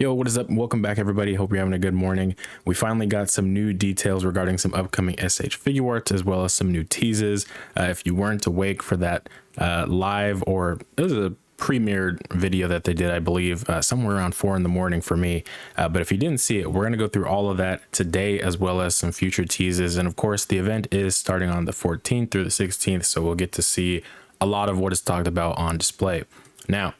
Yo, what is up? Welcome back, everybody. Hope you're having a good morning. We finally got some new details regarding some upcoming SH Figuarts, as well as some new teases. If you weren't awake for that live, or it was a premiered video that they did, I believe, somewhere around 4 in the morning for me. But if you didn't see it, we're going to go through all of that today, as well as some future teases. And of course, the event is starting on the 14th through the 16th, so we'll get to see a lot of what is talked about on display. Now,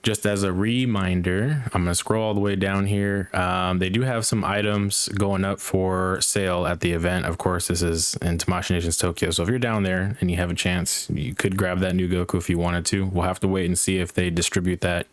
just as a reminder, I'm going to scroll all the way down here. They do have some items going up for sale at the event. Of course, this is in Tamashii Nation's Tokyo. So if you're down there and you have a chance, you could grab that new Goku if you wanted to. We'll have to wait and see if they distribute that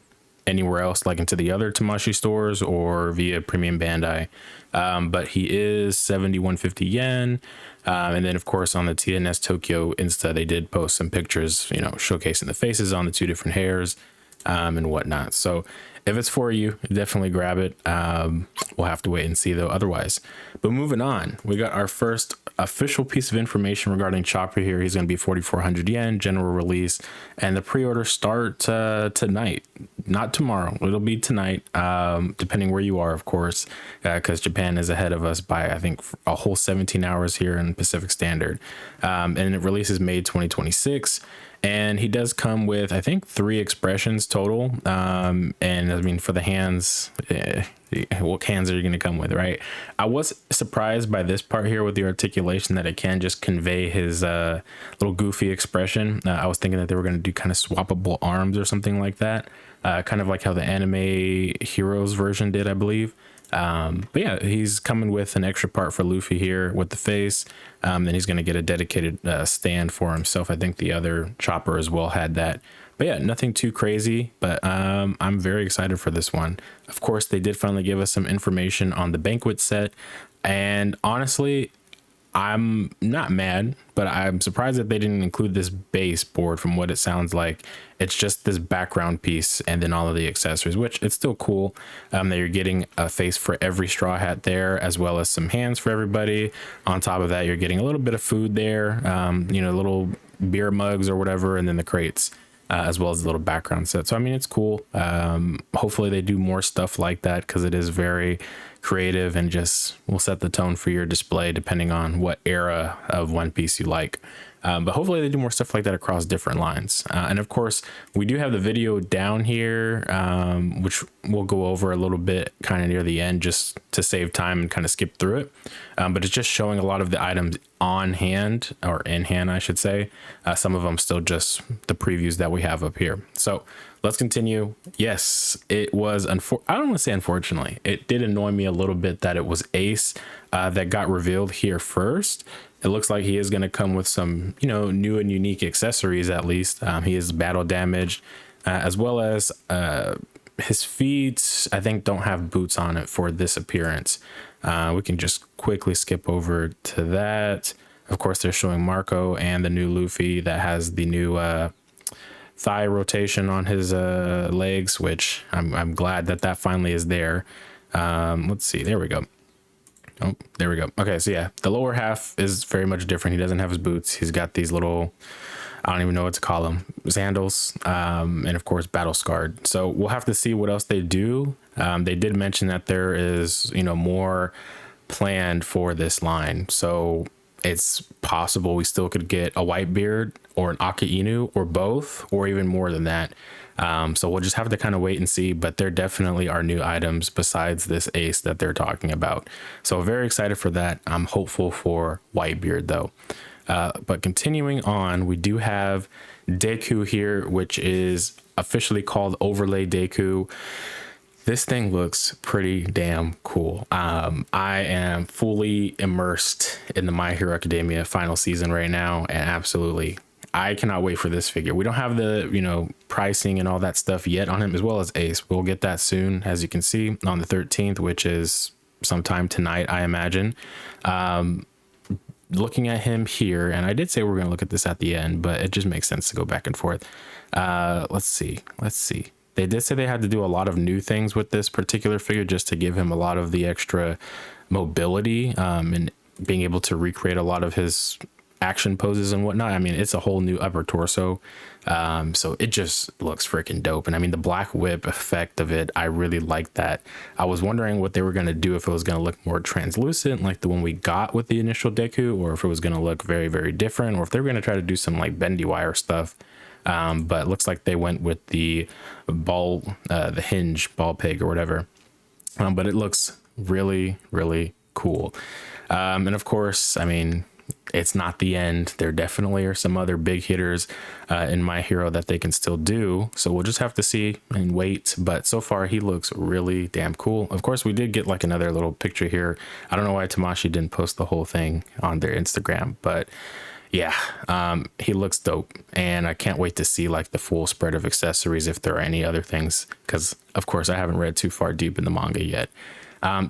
anywhere else, like into the other Tamashii stores or via Premium Bandai. But he is 7,150 yen. And then, of course, on the TNS Tokyo Insta, they did post some pictures, showcasing the faces on the two different hairs. And whatnot. So if it's for you, definitely grab it. We'll have to wait and see though otherwise. But moving on, we got our first official piece of information regarding Chopper here. He's going to be 4,400 yen, general release, and the pre-order start tonight, not tomorrow. It'll be tonight, depending where you are, of course, because Japan is ahead of us by, I think, a whole 17 hours here in Pacific Standard. And it releases May 2026. And he does come with, I think, 3 expressions total. And I mean, for the hands, what hands are you going to come with, right? I was surprised by this part here with the articulation that it can just convey his little goofy expression. I was thinking that they were going to do kind of swappable arms or something like that. Kind of like how the anime Heroes version did, I believe. But yeah, he's coming with an extra part for Luffy here with the face. Then he's going to get a dedicated stand for himself. I think the other Chopper as well had that. But yeah, nothing too crazy, but I'm very excited for this one. Of course, they did finally give us some information on the banquet set. And honestly, I'm not mad, but I'm surprised that they didn't include this base board. From what it sounds like, it's just this background piece and then all of the accessories, which it's still cool that you're getting a face for every straw hat there, as well as some hands for everybody. On top of that, you're getting a little bit of food there, little beer mugs or whatever, and then the crates, as well as the little background set. So I mean, it's cool. Hopefully they do more stuff like that, because it is very creative and just will set the tone for your display depending on what era of One Piece you like. But hopefully they do more stuff like that across different lines. And of course, we do have the video down here, which we'll go over a little bit kind of near the end, just to save time and kind of skip through it. But it's just showing a lot of the items on hand, or in hand, I should say. Some of them still just the previews that we have up here. So let's continue. Yes, it was, I don't want to say unfortunately, it did annoy me a little bit that it was Ace that got revealed here first. It looks like he is going to come with some, new and unique accessories, at least. He is battle damaged, as well as his feet, I think, don't have boots on it for this appearance. We can just quickly skip over to that. Of course, they're showing Marco and the new Luffy that has the new thigh rotation on his legs, which I'm glad that finally is there. Let's see. There we go. Oh, there we go. Okay, so yeah, the lower half is very much different. He doesn't have his boots. He's got these little, I don't even know what to call them, sandals, and of course battle scarred. So we'll have to see what else they do. They did mention that there is, more planned for this line. So it's possible we still could get a Whitebeard or an Aki Inu, or both, or even more than that. So we'll just have to kind of wait and see, but there definitely are new items besides this Ace that they're talking about. So very excited for that. I'm hopeful for Whitebeard though. But continuing on, we do have Deku here, which is officially called Overlay Deku. This thing looks pretty damn cool. I am fully immersed in the My Hero Academia final season right now, and absolutely, I cannot wait for this figure. We don't have the, pricing and all that stuff yet on him, as well as Ace. We'll get that soon, as you can see, on the 13th, which is sometime tonight, I imagine. Looking at him here, and I did say we're going to look at this at the end, but it just makes sense to go back and forth. Let's see. They did say they had to do a lot of new things with this particular figure just to give him a lot of the extra mobility, and being able to recreate a lot of his action poses and whatnot. I mean, it's a whole new upper torso. So it just looks freaking dope. And I mean, the black whip effect of it, I really like that. I was wondering what they were going to do, if it was going to look more translucent like the one we got with the initial Deku, or if it was going to look very, very different, or if they were going to try to do some like bendy wire stuff. But it looks like they went with the the hinge ball pig or whatever. But it looks really, really cool. And of course, I mean, it's not the end. There definitely are some other big hitters in My Hero that they can still do. So we'll just have to see and wait. But so far, he looks really damn cool. Of course, we did get like another little picture here. I don't know why Tamashii didn't post the whole thing on their Instagram, but yeah, he looks dope. And I can't wait to see like the full spread of accessories, if there are any other things, because of course I haven't read too far deep in the manga yet.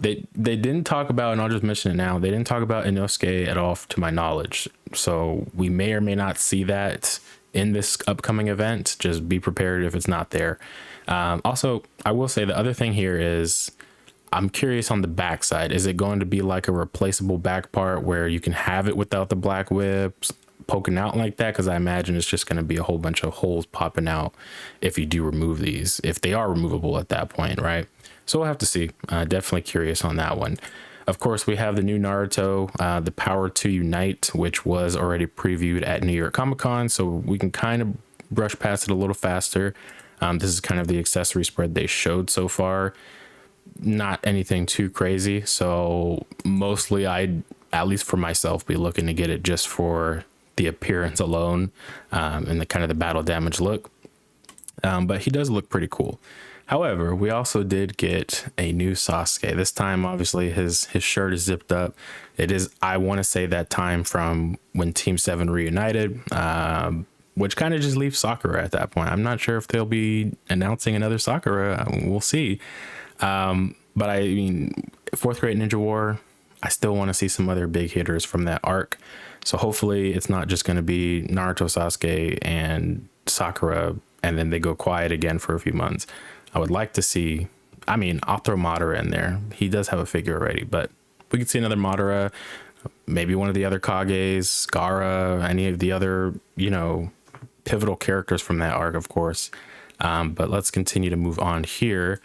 They didn't talk about, and I'll just mention it now, they didn't talk about Inosuke at all to my knowledge. So we may or may not see that in this upcoming event. Just be prepared if it's not there. Also, I will say the other thing here is I'm curious on the back side. Is it going to be like a replaceable back part where you can have it without the black whips poking out like that? Because I imagine it's just going to be a whole bunch of holes popping out if you do remove these, if they are removable at that point, right? So we'll have to see. Definitely curious on that one. Of course, we have the new Naruto, the Power to Unite, which was already previewed at New York Comic Con, so we can kind of brush past it a little faster. This is kind of the accessory spread they showed so far. Not anything too crazy, so mostly I'd, at least for myself, be looking to get it just for the appearance alone, and the kind of the battle damage look. But he does look pretty cool. However, we also did get a new Sasuke. This time, obviously, his shirt is zipped up. It is, I want to say, that time from when Team 7 reunited, which kind of just leaves Sakura at that point. I'm not sure if they'll be announcing another Sakura. We'll see. But I mean, 4th grade Ninja War, I still want to see some other big hitters from that arc. So hopefully it's not just going to be Naruto, Sasuke, and Sakura, and then they go quiet again for a few months. I would like to see, I mean, I'll throw Madara in there. He does have a figure already, but we could see another Madara, maybe one of the other Kages, Gaara, any of the other, you know, pivotal characters from that arc, of course. But let's continue to move on here.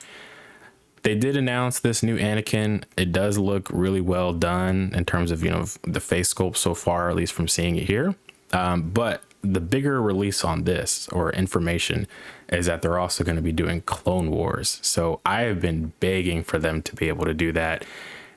They did announce this new Anakin. It does look really well done in terms of, you know, the face sculpt so far, at least from seeing it here. But the bigger release on this, or information, is that they're also going to be doing Clone Wars. So I have been begging for them to be able to do that.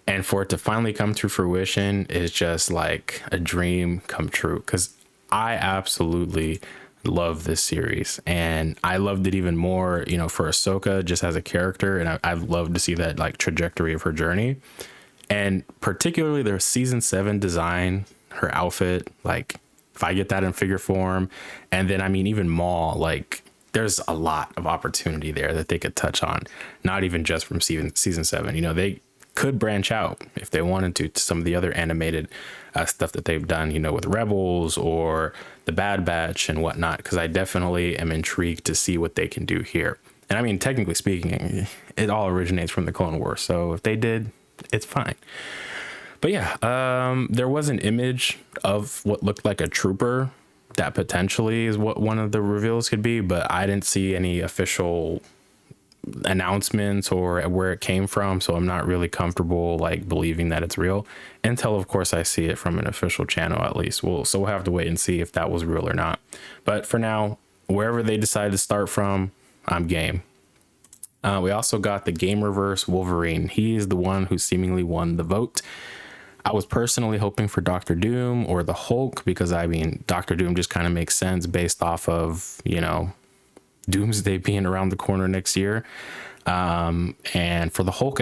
And for it to finally come to fruition is just like a dream come true, because I absolutely love this series, and I loved it even more, you know, for Ahsoka just as a character, and I'd love to see that like trajectory of her journey, and particularly their season 7 design, her outfit. Like if I get that in figure form, and then I mean even Maul, like there's a lot of opportunity there that they could touch on, not even just from season 7. You know, they could branch out if they wanted to some of the other animated stuff that they've done, you know, with Rebels or the Bad Batch and whatnot, because I definitely am intrigued to see what they can do here. And I mean, technically speaking, it all originates from the Clone Wars, so if they did, it's fine. But yeah, there was an image of what looked like a trooper that potentially is what one of the reveals could be, but I didn't see any official announcements or where it came from, so I'm not really comfortable like believing that it's real until of course I see it from an official channel, at least. We'll have to wait and see if that was real or not. But for now, wherever they decide to start from, I'm game. We also got the Gamerverse Wolverine. He is the one who seemingly won the vote. I was personally hoping for Dr. Doom or the Hulk, because I mean, Dr. Doom just kind of makes sense based off of, you know, Doomsday being around the corner next year. And for the Hulk,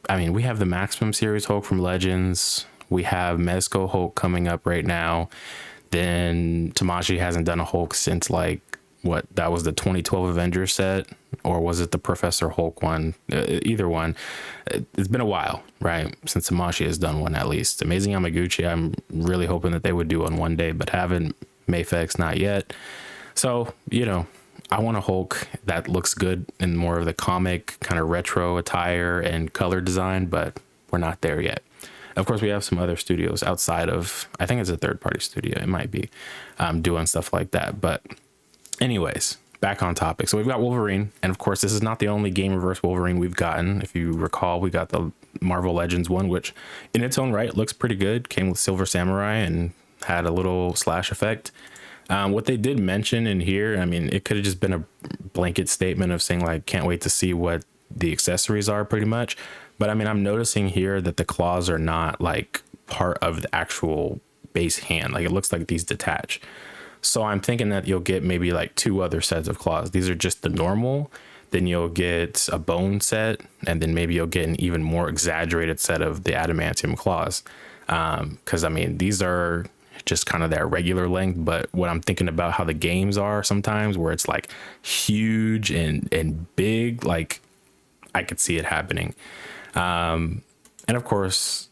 I mean, we have the Maximum Series Hulk from Legends. We have Mezco Hulk coming up right now. Then Tamashii hasn't done a Hulk since like, what, that was the 2012 Avengers set, or was it the Professor Hulk one? Either one. It's been a while, right, since Tamashii has done one, at least. Amazing Yamaguchi, I'm really hoping that they would do one day, but haven't. Mayfex, not yet. So, you know, I want a Hulk that looks good in more of the comic kind of retro attire and color design, but we're not there yet. Of course, we have some other studios outside of, I think it's a third-party studio. It might be doing stuff like that. But anyways, back on topic. So we've got Wolverine. And of course, this is not the only Game Reverse Wolverine we've gotten. If you recall, we got the Marvel Legends one, which in its own right looks pretty good. Came with Silver Samurai and had a little slash effect. What they did mention in here, I mean, it could have just been a blanket statement of saying like, can't wait to see what the accessories are pretty much. But I mean, I'm noticing here that the claws are not like part of the actual base hand. Like it looks like these detach. So I'm thinking that you'll get maybe like 2 other sets of claws. These are just the normal. Then you'll get a bone set, and then maybe you'll get an even more exaggerated set of the adamantium claws. Because I mean, these are just kind of that regular length, but what I'm thinking about how the games are sometimes where it's like huge and big, like I could see it happening. And of course,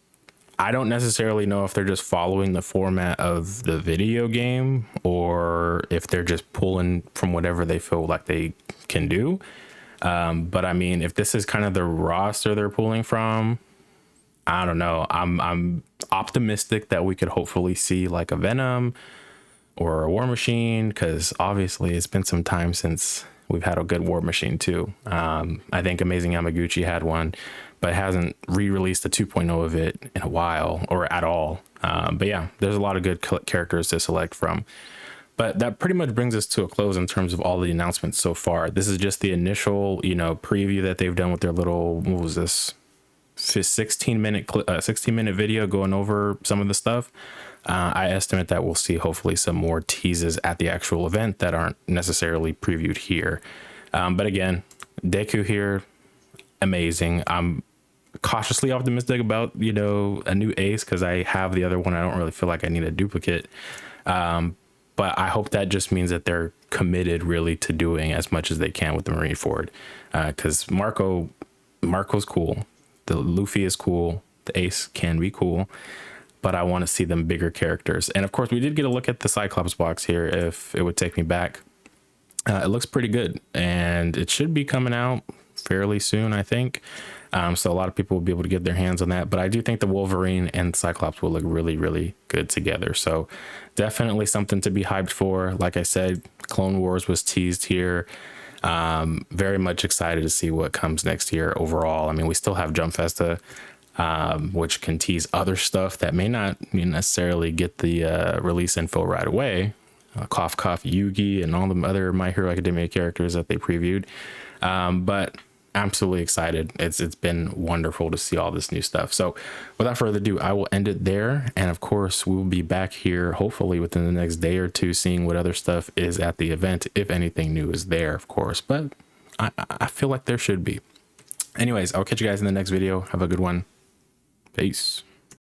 I don't necessarily know if they're just following the format of the video game or if they're just pulling from whatever they feel like they can do. But I mean, if this is kind of the roster they're pulling from, I don't know. I'm optimistic that we could hopefully see like a Venom or a War Machine, because obviously it's been some time since we've had a good War Machine too. I think Amazing Yamaguchi had one, but hasn't re-released a 2.0 of it in a while or at all. But yeah, there's a lot of good characters to select from. But that pretty much brings us to a close in terms of all the announcements so far. This is just the initial, preview that they've done with their little, what was this, 16-minute video going over some of the stuff. I estimate that we'll see hopefully some more teases at the actual event that aren't necessarily previewed here. But again, Deku here, amazing. I'm cautiously optimistic about, a new ace because I have the other one. I don't really feel like I need a duplicate. But I hope that just means that they're committed really to doing as much as they can with the Marineford. Because Marco's cool. The Luffy is cool. The ace can be cool. But I want to see them bigger characters. And of course, we did get a look at the Cyclops box here, if it would take me back. It looks pretty good. And it should be coming out fairly soon, I think. So a lot of people will be able to get their hands on that. But I do think the Wolverine and Cyclops will look really, really good together. So definitely something to be hyped for. Like I said, Clone Wars was teased here. Very much excited to see what comes next year overall. I mean, we still have Jump Festa, which can tease other stuff that may not necessarily get the release info right away. Cough Cough Yugi and all the other My Hero Academia characters that they previewed. But absolutely excited. It's been wonderful to see all this new stuff. So without further ado, I will end it there. And of course, we will be back here hopefully within the next day or two, seeing what other stuff is at the event, if anything new is there, of course. But I feel like there should be. Anyways, I'll catch you guys in the next video. Have a good one. Peace.